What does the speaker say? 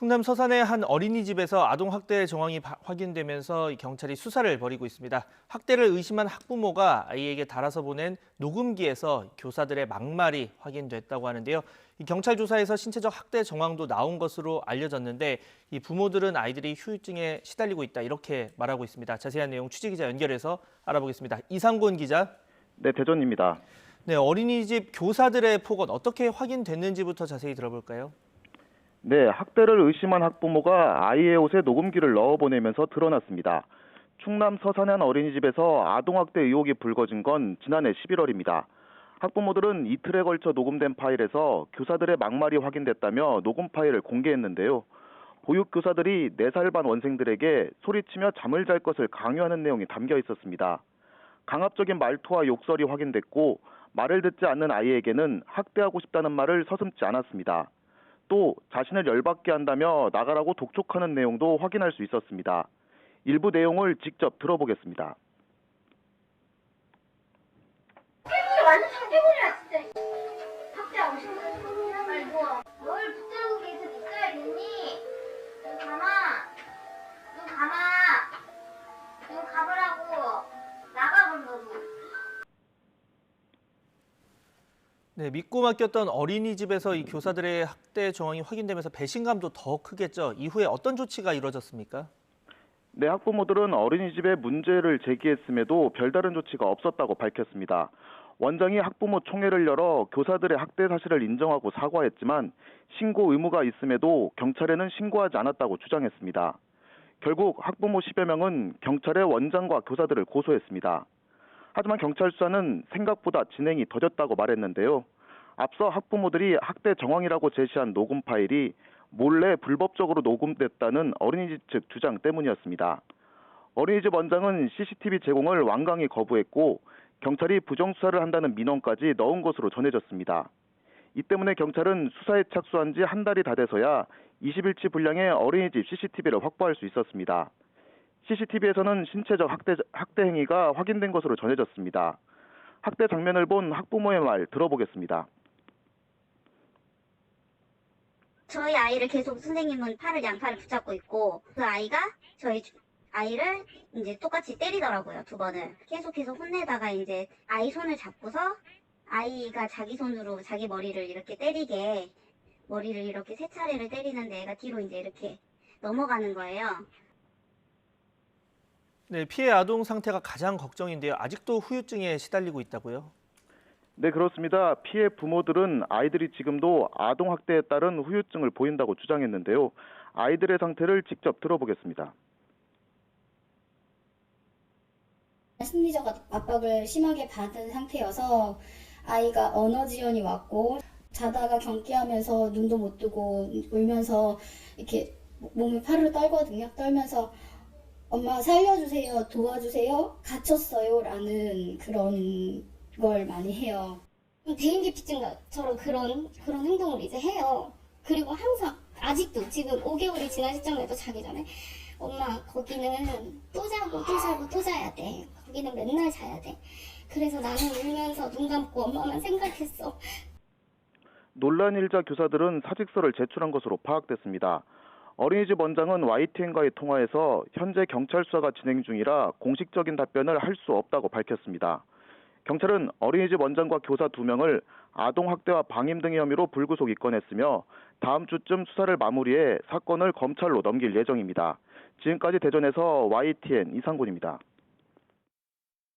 충남 서산의 한 어린이집에서 아동 학대 정황이 확인되면서 경찰이 수사를 벌이고 있습니다. 학대를 의심한 학부모가 아이에게 달아서 보낸 녹음기에서 교사들의 막말이 확인됐다고 하는데요. 이 경찰 조사에서 신체적 학대 정황도 나온 것으로 알려졌는데 이 부모들은 아이들이 후유증에 시달리고 있다 이렇게 말하고 있습니다. 자세한 내용 취재기자 연결해서 알아보겠습니다. 이상곤 기자. 네, 대전입니다. 네, 어린이집 교사들의 폭언 어떻게 확인됐는지부터 자세히 들어볼까요? 네, 학대를 의심한 학부모가 아이의 옷에 녹음기를 넣어보내면서 드러났습니다. 충남 서산의 한 어린이집에서 아동학대 의혹이 불거진 건 지난해 11월입니다. 학부모들은 이틀에 걸쳐 녹음된 파일에서 교사들의 막말이 확인됐다며 녹음 파일을 공개했는데요. 보육교사들이 4살 반 원생들에게 소리치며 잠을 잘 것을 강요하는 내용이 담겨 있었습니다. 강압적인 말투와 욕설이 확인됐고 말을 듣지 않는 아이에게는 학대하고 싶다는 말을 서슴지 않았습니다. 또 자신을 열받게 한다며 나가라고 독촉하는 내용도 확인할 수 있었습니다. 일부 내용을 직접 들어보겠습니다. 완전 사기꾼이야 진짜. 학대하고 싶은 말고 뭘 붙들고 계속 있어야겠니? 눈 감아. 눈 감아. 눈 감으라고. 나가본 너도. 네, 믿고 맡겼던 어린이집에서 이 교사들의 학대 정황이 확인되면서 배신감도 더 크겠죠. 이후에 어떤 조치가 이루어졌습니까? 네, 학부모들은 어린이집에 문제를 제기했음에도 별다른 조치가 없었다고 밝혔습니다. 원장이 학부모 총회를 열어 교사들의 학대 사실을 인정하고 사과했지만 신고 의무가 있음에도 경찰에는 신고하지 않았다고 주장했습니다. 결국 학부모 10여 명은 경찰에 원장과 교사들을 고소했습니다. 하지만 경찰 수사는 생각보다 진행이 더뎠다고 말했는데요. 앞서 학부모들이 학대 정황이라고 제시한 녹음 파일이 몰래 불법적으로 녹음됐다는 어린이집 측 주장 때문이었습니다. 어린이집 원장은 CCTV 제공을 완강히 거부했고 경찰이 부정수사를 한다는 민원까지 넣은 것으로 전해졌습니다. 이 때문에 경찰은 수사에 착수한 지 한 달이 다 돼서야 20일치 분량의 어린이집 CCTV를 확보할 수 있었습니다. CCTV에서는 신체적 학대 행위가 확인된 것으로 전해졌습니다. 학대 장면을 본 학부모의 말 들어보겠습니다. 저희 아이를 계속 선생님은 양팔을 붙잡고 있고 그 아이가 저희 아이를 이제 똑같이 때리더라고요. 2번을. 계속해서 혼내다가 이제 아이 손을 잡고서 아이가 자기 손으로 자기 머리를 이렇게 때리게 머리를 이렇게 3차례를 때리는데 애가 뒤로 이제 이렇게 넘어가는 거예요. 네, 피해 아동 상태가 가장 걱정인데요. 아직도 후유증에 시달리고 있다고요? 네, 그렇습니다. 피해 부모들은 아이들이 지금도 아동학대에 따른 후유증을 보인다고 주장했는데요. 아이들의 상태를 직접 들어보겠습니다. 심리적 압박을 심하게 받은 상태여서 아이가 언어 지연이 왔고 자다가 경기하면서 눈도 못 뜨고 울면서 이렇게 몸에 팔을 떨거든요. 떨면서 엄마 살려주세요, 도와주세요, 갇혔어요 라는 그런 걸 많이 해요. 비행기피증처럼 그런 행동을 이제 해요. 그리고 항상 아직도 지금 5개월이 지난 시점에도 자기 전에 엄마 거기는 또 자고 또 자고 또 자야 돼. 거기는 맨날 자야 돼. 그래서 나는 울면서 눈 감고 엄마만 생각했어. 논란 일자 교사들은 사직서를 제출한 것으로 파악됐습니다. 어린이집 원장은 YTN과의 통화에서 현재 경찰 수사가 진행 중이라 공식적인 답변을 할 수 없다고 밝혔습니다. 경찰은 어린이집 원장과 교사 2명을 아동학대와 방임 등의 혐의로 불구속 입건했으며 다음 주쯤 수사를 마무리해 사건을 검찰로 넘길 예정입니다. 지금까지 대전에서 YTN 이상곤입니다.